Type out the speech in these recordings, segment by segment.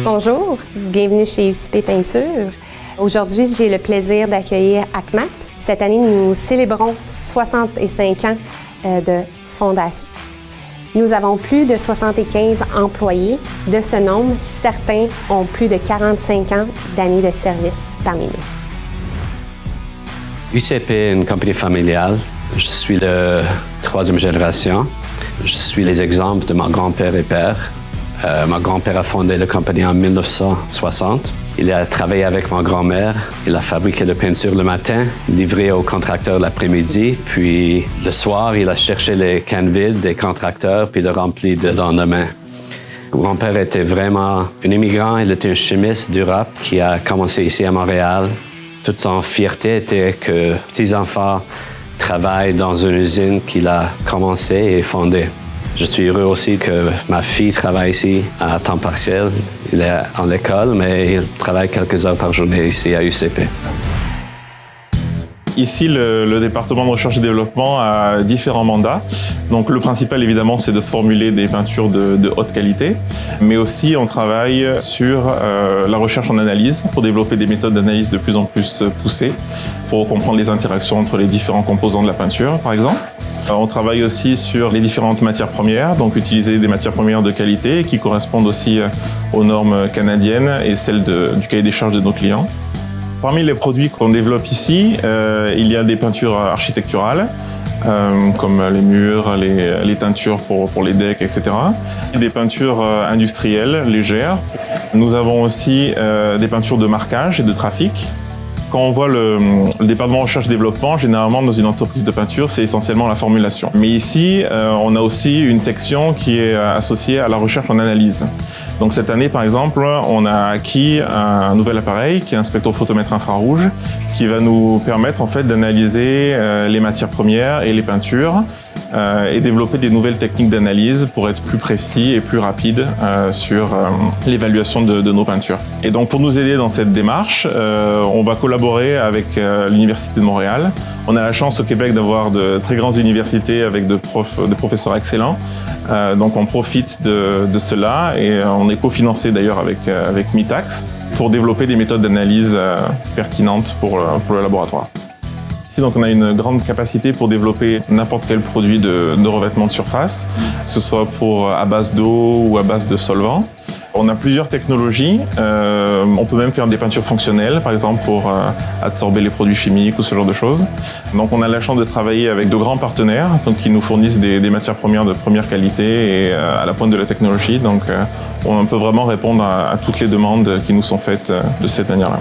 Bonjour, bienvenue chez UCP Peinture. Aujourd'hui, j'ai le plaisir d'accueillir ACMAT. Cette année, nous célébrons 65 ans de fondation. Nous avons plus de 75 employés. De ce nombre, certains ont plus de 45 ans d'années de service parmi nous. UCP est une compagnie familiale. Je suis de troisième génération. Je suis les exemples de mon grand-père et père. Mon grand-père a fondé la compagnie en 1960. Il a travaillé avec ma grand-mère. Il a fabriqué de la peinture le matin, livré aux contracteurs l'après-midi. Puis le soir, il a cherché les cannes vides des contracteurs puis le rempli le lendemain. Mon grand-père était vraiment un immigrant. Il était un chimiste d'Europe qui a commencé ici à Montréal. Toute son fierté était que petits-enfants travaillent dans une usine qu'il a commencé et fondée. Je suis heureux aussi que ma fille travaille ici à temps partiel. Il est en école, mais il travaille quelques heures par journée ici à UCP. Ici, le département de recherche et développement a différents mandats. Donc, le principal, évidemment, c'est de formuler des peintures de haute qualité. Mais aussi, on travaille sur la recherche en analyse pour développer des méthodes d'analyse de plus en plus poussées pour comprendre les interactions entre les différents composants de la peinture, par exemple. On travaille aussi sur les différentes matières premières, donc utiliser des matières premières de qualité qui correspondent aussi aux normes canadiennes et celles du cahier des charges de nos clients. Parmi les produits qu'on développe ici, il y a des peintures architecturales, comme les murs, les teintures pour les decks, etc. Des peintures industrielles, légères. Nous avons aussi des peintures de marquage et de trafic. Quand on voit le département recherche-développement, généralement dans une entreprise de peinture, c'est essentiellement la formulation. Mais ici, on a aussi une section qui est associée à la recherche en analyse. Donc cette année, par exemple, on a acquis un nouvel appareil qui est un spectrophotomètre infrarouge qui va nous permettre en fait d'analyser les matières premières et les peintures et développer des nouvelles techniques d'analyse pour être plus précis et plus rapide sur l'évaluation de nos peintures. Et donc pour nous aider dans cette démarche, on va collaborer avec l'Université de Montréal. On a la chance au Québec d'avoir de très grandes universités avec de professeurs excellents. Donc on profite de cela et on est cofinancé d'ailleurs avec Mitax pour développer des méthodes d'analyse pertinentes pour le laboratoire. Ici, donc, on a une grande capacité pour développer n'importe quel produit de revêtement de surface, que ce soit à base d'eau ou à base de solvant. On a plusieurs technologies. On peut même faire des peintures fonctionnelles, par exemple pour absorber les produits chimiques ou ce genre de choses. Donc on a la chance de travailler avec de grands partenaires donc, qui nous fournissent des matières premières de première qualité et à la pointe de la technologie. Donc on peut vraiment répondre à toutes les demandes qui nous sont faites de cette manière-là.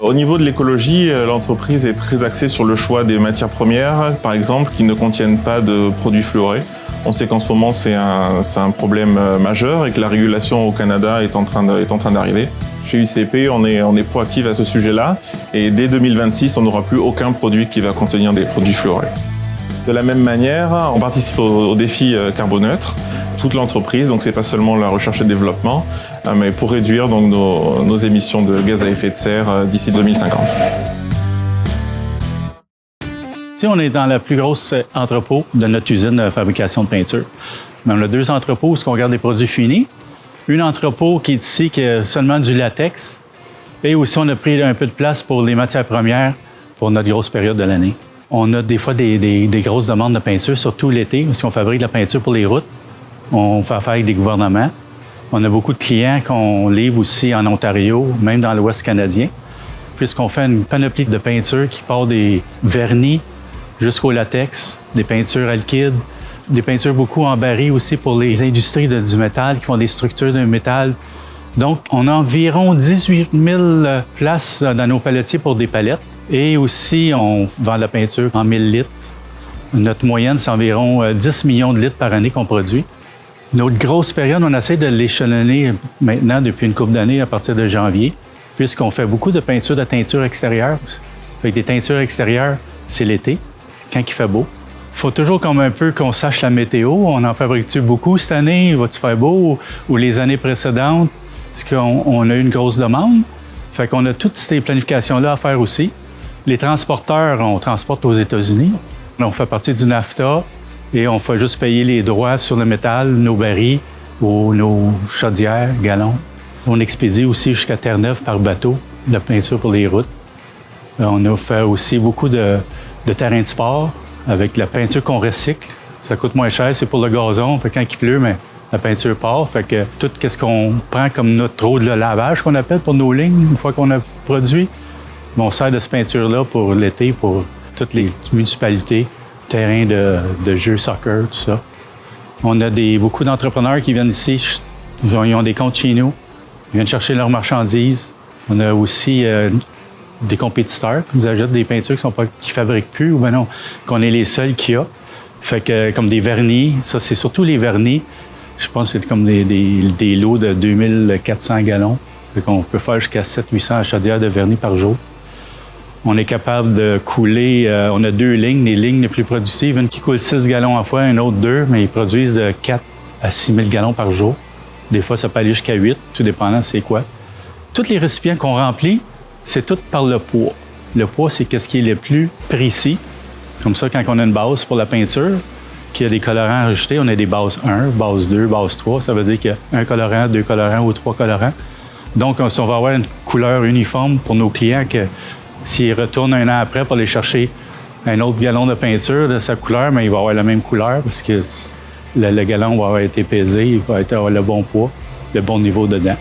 Au niveau de l'écologie, l'entreprise est très axée sur le choix des matières premières, par exemple, qui ne contiennent pas de produits fluorés. On sait qu'en ce moment, c'est un problème majeur et que la régulation au Canada est en train d'arriver. Chez UCP, on est proactif à ce sujet-là et dès 2026, on n'aura plus aucun produit qui va contenir des produits fluorés. De la même manière, on participe au défi carboneutre, toute l'entreprise, donc c'est pas seulement la recherche et le développement, mais pour réduire donc nos émissions de gaz à effet de serre d'ici 2050. Ici, on est dans le plus gros entrepôt de notre usine de fabrication de peinture. On a deux entrepôts où on garde des produits finis. Un entrepôt qui est ici, qui a seulement du latex. Et aussi, on a pris un peu de place pour les matières premières pour notre grosse période de l'année. On a des fois des grosses demandes de peinture, surtout l'été, parce qu'on fabrique de la peinture pour les routes. On fait affaire avec des gouvernements. On a beaucoup de clients qu'on livre aussi en Ontario, même dans l'Ouest canadien, puisqu'on fait une panoplie de peinture qui part des vernis jusqu'au latex, des peintures alkydes, des peintures beaucoup en baril aussi pour les industries du métal qui font des structures de métal. Donc, on a environ 18 000 places dans nos palettiers pour des palettes. Et aussi, on vend la peinture en 1000 litres. Notre moyenne, c'est environ 10 millions de litres par année qu'on produit. Notre grosse période, on essaie de l'échelonner maintenant depuis une couple d'années à partir de janvier, puisqu'on fait beaucoup de peinture de teinture extérieure. Avec des teintures extérieures, c'est l'été, quand il fait beau. Il faut toujours comme un peu qu'on sache la météo. On en fabrique-tu beaucoup cette année? Va-tu faire beau? Ou les années précédentes? Est-ce qu'on a eu une grosse demande? Fait qu'on a toutes ces planifications-là à faire aussi. Les transporteurs, on transporte aux États-Unis. On fait partie du NAFTA. Et on fait juste payer les droits sur le métal, nos barils ou nos chaudières, galons. On expédie aussi jusqu'à Terre-Neuve par bateau, de la peinture pour les routes. On a fait aussi beaucoup de terrains de sport avec la peinture qu'on recycle. Ça coûte moins cher, c'est pour le gazon. Fait quand il pleut, mais la peinture part. Fait que tout ce qu'on prend comme notre eau de lavage qu'on appelle pour nos lignes, une fois qu'on a produit, on sert de cette peinture-là pour l'été, pour toutes les municipalités, terrains de jeux soccer, tout ça. On a beaucoup d'entrepreneurs qui viennent ici, ils ont des comptes chez nous, ils viennent chercher leurs marchandises. On a aussi des compétiteurs qui nous achètent des peintures qui ne fabriquent plus, ou bien non, qu'on est les seuls qu'il y a. Fait que comme des vernis, ça c'est surtout les vernis. Je pense que c'est comme des lots de 2400 gallons. Fait qu'on peut faire jusqu'à 700-800 chaudières de vernis par jour. On est capable de couler, on a 2 lignes, les lignes les plus productives, une qui coule 6 gallons à fois, une autre 2, mais ils produisent de 4 à 6 000 gallons par jour. Des fois, ça peut aller jusqu'à 8, tout dépendant c'est quoi. Tous les récipients qu'on remplit, c'est tout par le poids. Le poids, c'est ce qui est le plus précis. Comme ça, quand on a une base pour la peinture, qu'il y a des colorants ajoutés, on a des bases 1, base 2, base 3. Ça veut dire qu'il y a 1 colorant, 2 colorants ou 3 colorants. Donc, on va avoir une couleur uniforme pour nos clients que s'ils retournent un an après pour aller chercher un autre gallon de peinture de sa couleur, mais il va avoir la même couleur parce que le gallon va avoir été pesé, il va avoir le bon poids, le bon niveau dedans.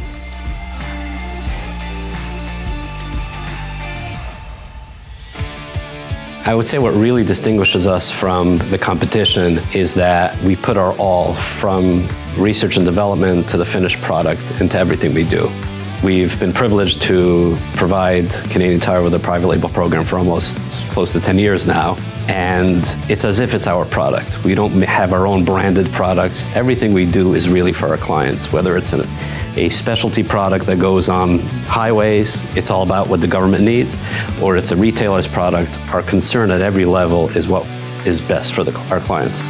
I would say what really distinguishes us from the competition is that we put our all, from research and development to the finished product, into everything we do. We've been privileged to provide Canadian Tire with a private label program for almost close to 10 years now, and it's as if it's our product. We don't have our own branded products. Everything we do is really for our clients, whether it's a specialty product that goes on highways, it's all about what the government needs, or it's a retailer's product. Our concern at every level is what is best for our clients.